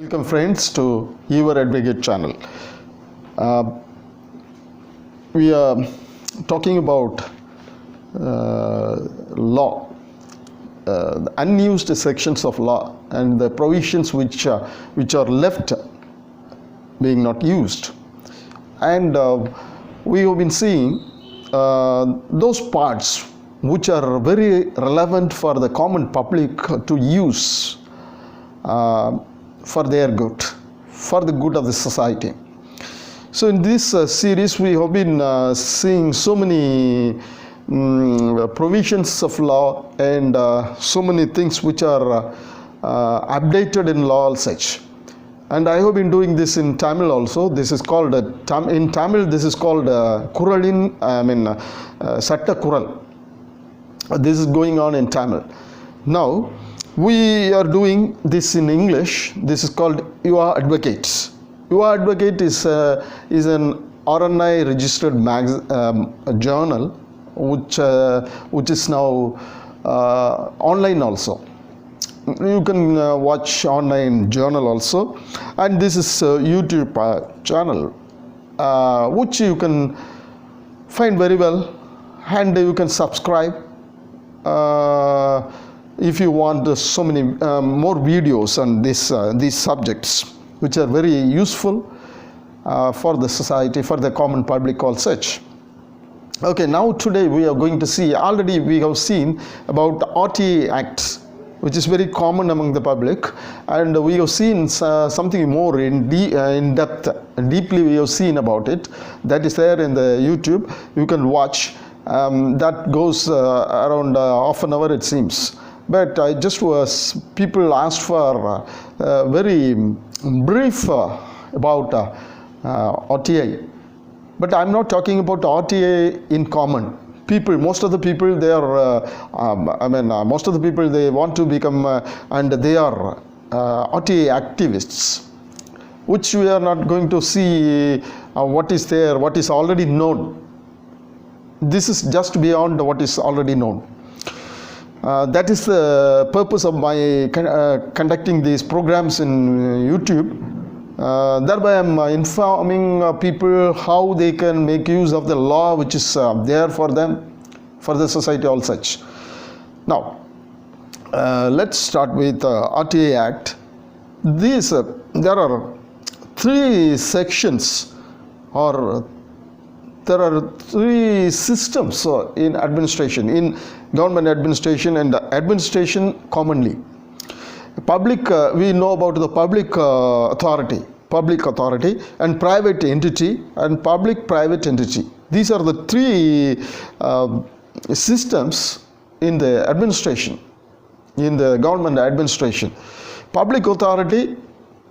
Welcome friends to Your Advocate channel. We are talking about law, the unused sections of law and the provisions which are left being not used. And we have been seeing those parts which are very relevant for the common public to use for their good, for the good of the society. So in this series we have been seeing so many provisions of law and so many things which are updated in law such. And I have been doing this in Tamil also. This is called in Tamil this is called Kuralin, Satta Kural. This is going on in Tamil. Now we are doing this in English. This is called Your Advocate. Your Advocate is an RNI registered journal which is now online also. You can watch online journal also, and this is a YouTube channel which you can find very well, and you can subscribe if you want so many more videos on these subjects which are very useful for the society, for the common public all such. Okay, now today we are going to see, already we have seen about RTA Act, which is very common among the public, and we have seen something more in depth, deeply we have seen about it. That is there in the YouTube. You can watch. That goes around half an hour it seems. But I just people asked for very brief about RTA. But I'm not talking about RTA in common. People, most of the people, they are, most of the people, they want to become, and they are RTA activists, which we are not going to see what is there, what is already known. This is just beyond what is already known. That is the purpose of my conducting these programs in YouTube. Thereby I am informing people how they can make use of the law which is there for them, for the society all such. Now let's start with RTA Act. There are three sections, or there are three systems in administration, in government administration and administration commonly. Public, we know about the public authority and private entity and public-private entity. These are the three systems in the administration, in the government administration. Public authority,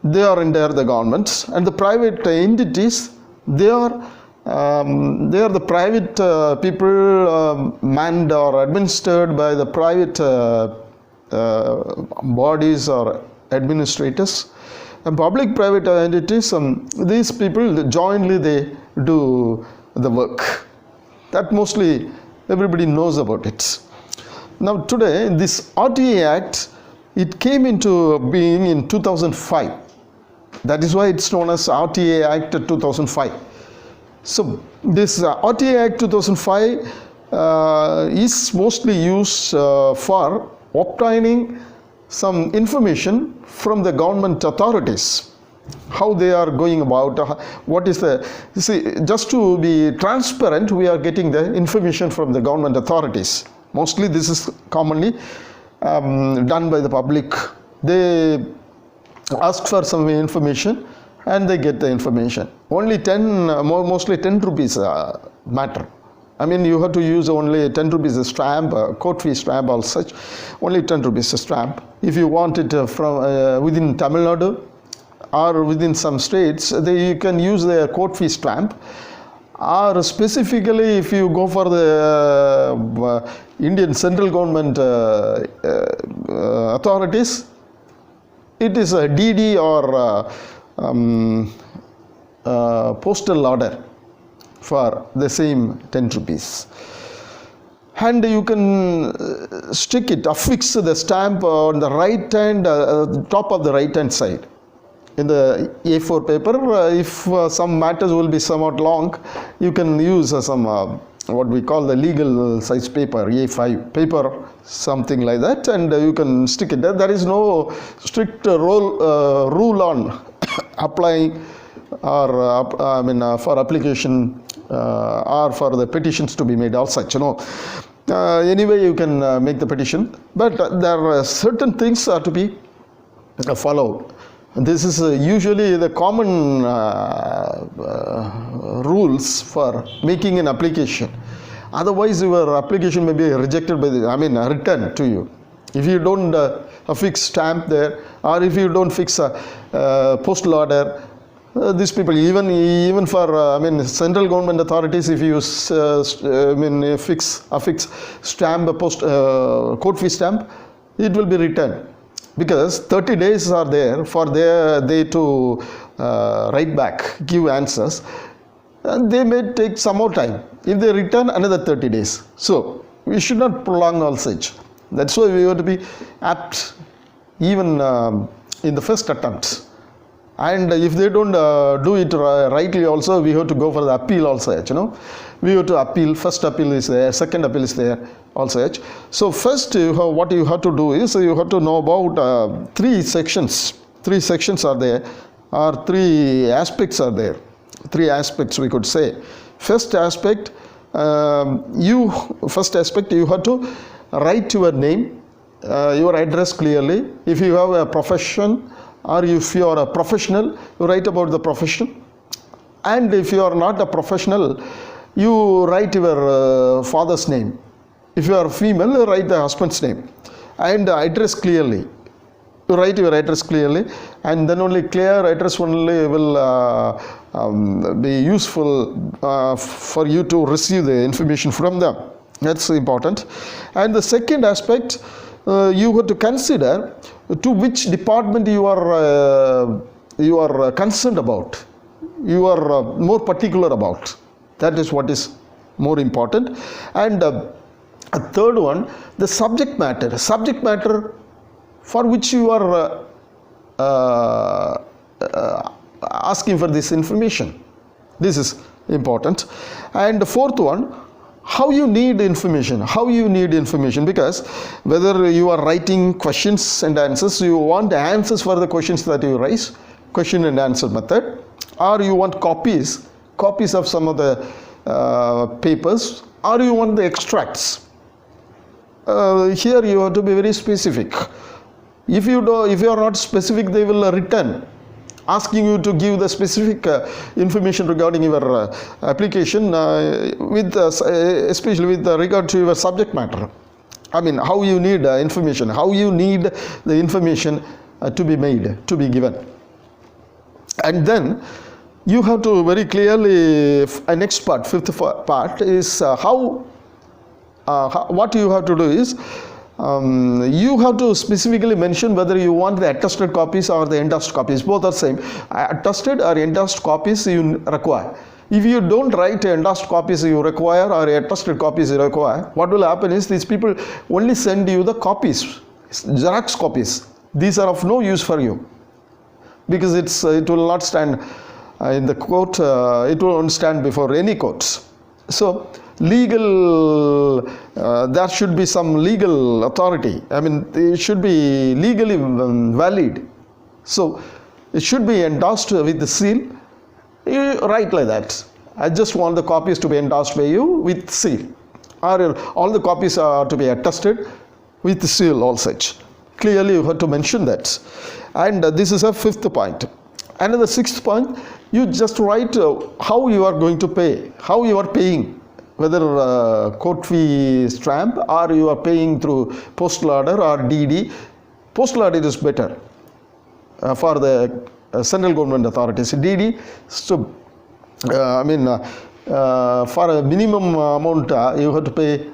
they are under the governments, and the private entities, they are the private people manned or administered by the private bodies or administrators. And public-private entities, these people jointly they do the work. That mostly everybody knows about it. Now today this RTA Act, it came into being in 2005. That is why it's known as RTA Act 2005. So this RTA Act 2005 is mostly used for obtaining some information from the government authorities, how they are going about, what is the, just to be transparent, we are getting the information from the government authorities. Mostly this is commonly done by the public. They ask for some information and they get the information. Only mostly 10 rupees matter. I mean, you have to use only 10 rupees stamp, court fee stamp or such, only 10 rupees stamp. If you want it from within Tamil Nadu or within some states, you can use the court fee stamp. Or specifically, if you go for the Indian central government authorities, it is a DD or postal order for the same 10 rupees. And you can stick it, affix the stamp on the right hand, top of the right hand side. in the A4 paper. If some matters will be somewhat long, you can use some what we call the legal size paper, A5 paper, something like that, and you can stick it there. There is no strict rule on applying or for application or for the petitions to be made, all such, anyway you can make the petition, but there are certain things are to be followed. This is usually the common rules for making an application. Otherwise your application may be rejected by returned to you. If you don't affix stamp there, or if you don't fix a postal order, these people, even for central government authorities, if you affix stamp, court fee stamp, it will be returned, because 30 days are there for they to write back, give answers, and they may take some more time. If they return, another 30 days. So we should not prolong all such. That's why we have to be apt even in the first attempt. And if they don't do it rightly also, we have to go for the appeal also, we have to appeal. First appeal is there, second appeal is there also. So first what you have to do is you have to know about three sections are there, or three aspects are there. Three aspects we could say. First aspect, you have to write your name, your address clearly. If you have a profession, or if you are a professional, you write about the profession. And if you are not a professional, you write your father's name. If you are female, you write the husband's name. And address clearly. You write your address clearly, and then only clear address only will be useful for you to receive the information from them. That's important. And the second aspect, you have to consider to which department you are concerned about, you are more particular about. That is what is more important. And a third one, the subject matter for which you are asking for this information. This is important. And the fourth one, how you need information, because whether you are writing questions and answers, you want answers for the questions that you raise, question and answer method, or you want copies of some of the papers, or you want the extracts. Here you have to be very specific. If you are not specific, they will return asking you to give the specific information regarding your application, especially with regard to your subject matter. How you need information, how you need the information to be given. And then you have to very clearly, next part, fifth part is what you have to do is, you have to specifically mention whether you want the attested copies or the endorsed copies. Both are same. Attested or endorsed copies you require. If you don't write endorsed copies you require or attested copies you require, what will happen is these people only send you the copies, Xerox copies. These are of no use for you, because it will not stand in the court. It will not stand before any courts. So legal, there should be some legal authority. It should be legally valid. So it should be endorsed with the seal. You write like that. I just want the copies to be endorsed by you with seal. Or all the copies are to be attested with the seal, all such. Clearly you have to mention that. And this is a fifth point. And the sixth point, you just write how you are going to pay, how you are paying. Whether court fee stamp or you are paying through postal order or DD. Postal order is better for the central government authorities. DD, so for a minimum amount you have to pay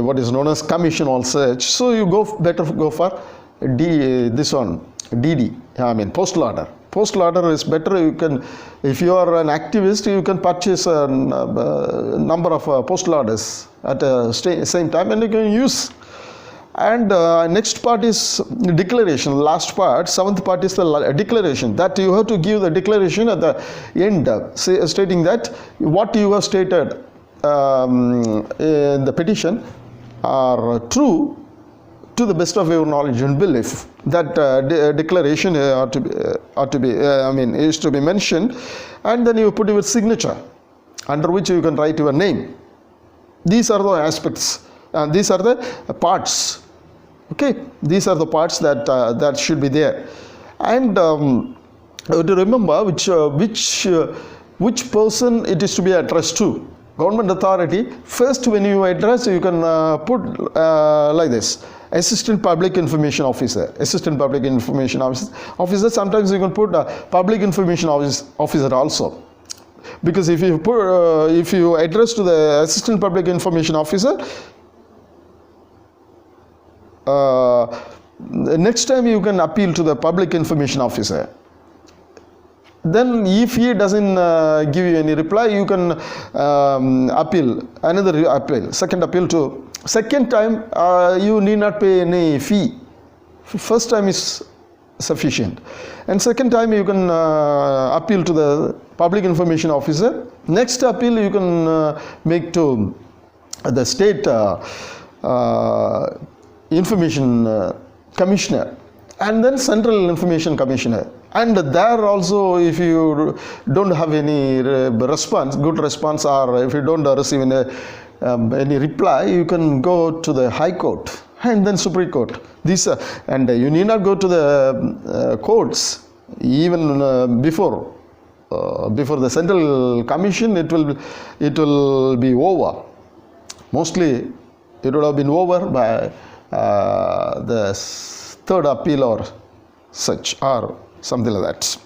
what is known as commission or such. So you better go for DD, postal order. Postal order is better. You can, if you are an activist, you can purchase a number of postal orders at the same time, and you can use. And next part is declaration. Last part, seventh part is the declaration, that you have to give the declaration at the end, stating that what you have stated in the petition are true to the best of your knowledge and belief. That declaration is to be mentioned, and then you put your signature, under which you can write your name. These are the aspects, and these are the parts. Okay, these are the parts that should be there. And to remember which person it is to be addressed to. Government authority, first when you address, you can put like this: Assistant Public Information Officer, Assistant Public Information Officer. Sometimes you can put Public Information Officer also, because if you put if you address to the Assistant Public Information Officer, next time you can appeal to the Public Information Officer. Then if he doesn't give you any reply, you can appeal, another appeal, second appeal to. Second time you need not pay any fee. First time is sufficient. And second time you can appeal to the Public Information Officer. Next appeal you can make to the State Information Commissioner, and then Central Information Commissioner. And there also, if you don't have any response, good response, or if you don't receive any reply, you can go to the High Court and then Supreme Court. These and you need not go to the courts even before the Central Commission. It will be over. Mostly, it would have been over by the third appeal or such, or something like that.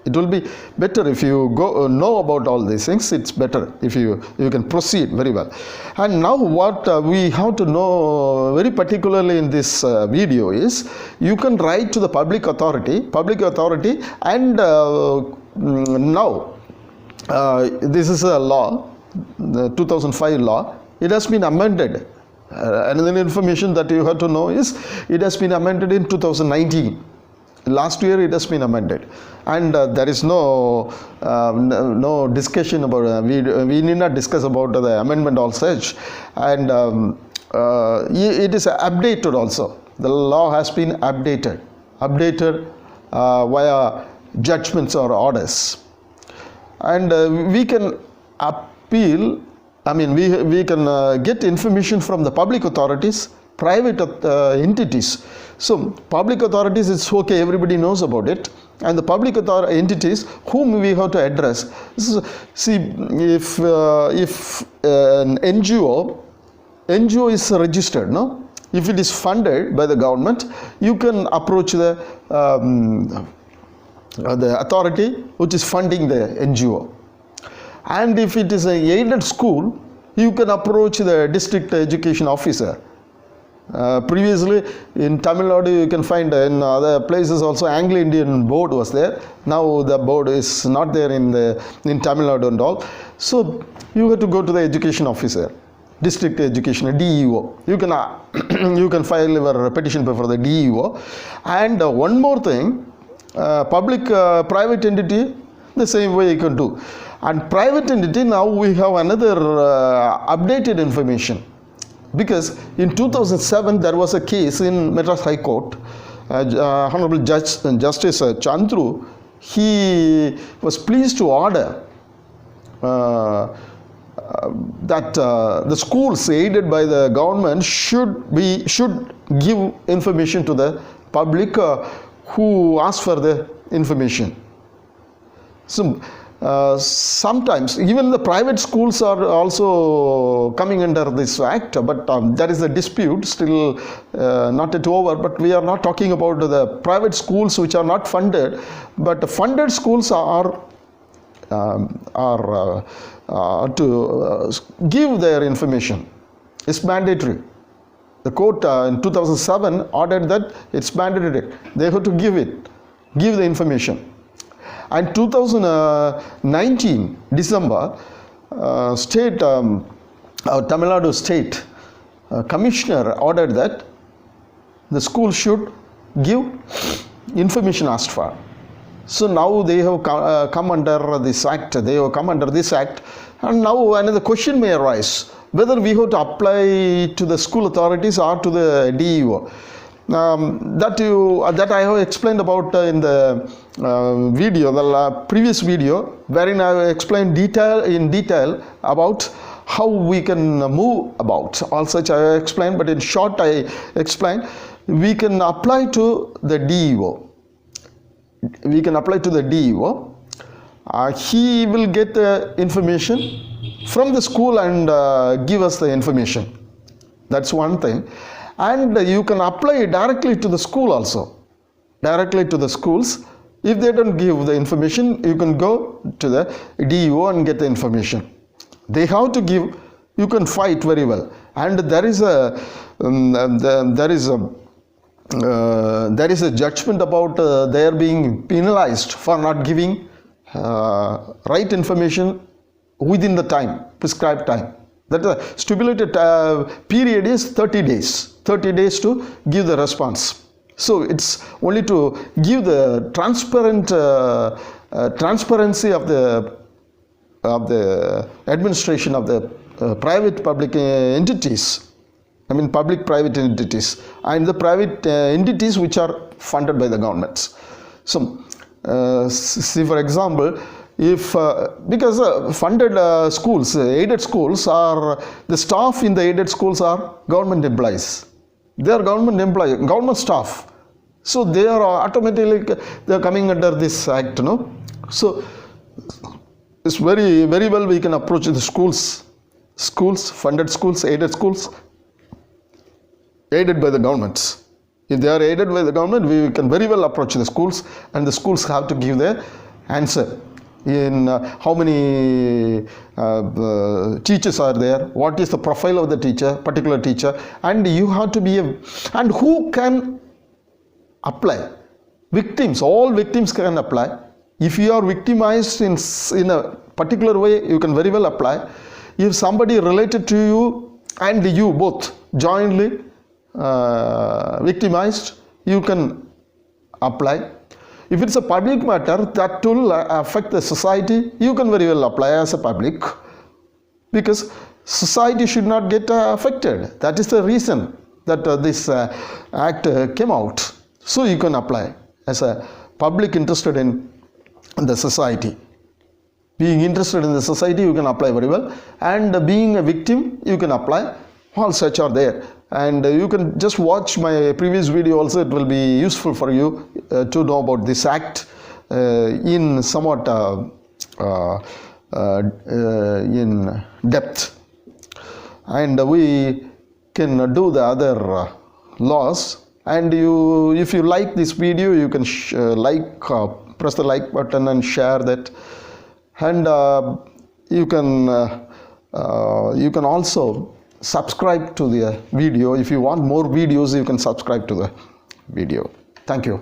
It will be better if you know about all these things. It's better if you can proceed very well. And now what we have to know very particularly in this video is, you can write to the public authority, and now this is a law, the 2005 law. It has been amended. Another information that you have to know is, it has been amended in 2019. Last year it has been amended, and there is no discussion about we need not discuss about the amendment or such. And it is updated also. The law has been updated via judgments or orders, and we can appeal. I mean, we can get information from the public authorities, private entities. So public authorities, it's okay, everybody knows about it. And the public entities whom we have to address. See, if an NGO is registered, no? If it is funded by the government, you can approach the authority which is funding the NGO. And if it is an aided school, you can approach the district education officer. Previously in Tamil Nadu, you can find in other places also Anglo-Indian board was there. Now the board is not there in Tamil Nadu and all. So you have to go to the education officer, district education, DEO. You can you can file your petition before the DEO. And one more thing, private entity, the same way you can do. And private entity, now we have another updated information. Because in 2007 there was a case in Madras High Court. Honorable Justice Chandru, he was pleased to order that the schools aided by the government should give information to the public who ask for the information. So sometimes even the private schools are also coming under this act, but there is a dispute still not yet over. But we are not talking about the private schools which are not funded, but funded schools are to give their information. It's mandatory. The court in 2007 ordered that it's mandatory. They have to give the information. And 2019 December, Tamil Nadu State Commissioner ordered that the school should give information asked for. So now they have come under this act, and now another question may arise, whether we have to apply to the school authorities or to the DEO. That I have explained about in the video, the previous video, wherein I have explained in detail about how we can move about. All such I have explained, but in short I explained, we can apply to the DEO. We can apply to the DEO. He will get the information from the school and give us the information. That's one thing. And you can apply directly to the school also. Directly to the schools. If they don't give the information, you can go to the DEO and get the information. They have to give. You can fight very well. And there is a judgment about they are being penalized for not giving right information within the time, prescribed time. That the stipulated period is 30 days. 30 days to give the response. So it's only to give the transparency of the administration of the private public entities. I mean public-private entities and the private entities which are funded by the governments. So, see for example, if because funded schools, aided schools are, the staff in the aided schools are government employees. They are government employees, government staff. So they are automatically they are coming under this act, no? So it's very well we can approach the schools, funded schools, aided schools, aided by the governments. If they are aided by the government, we can very well approach the schools, and the schools have to give their answer in how many teachers are there, what is the profile of the teacher, particular teacher, and you have to be and who can apply. Victims, all victims can apply. If you are victimized in a particular way, you can very well apply. If somebody related to you and you both jointly victimized, you can apply. If it's a public matter that will affect the society, you can very well apply as a public, because society should not get affected. That is the reason that this act came out. So you can apply as a public interested in the society. Being interested in the society, you can apply very well, and being a victim, you can apply. All such are there, and you can just watch my previous video also. It will be useful for you to know about this act in somewhat in depth, and we can do the other laws. And if you like this video, you can press the like button and share that, and you can also subscribe to the video. If you want more videos, you can subscribe to the video. Thank you.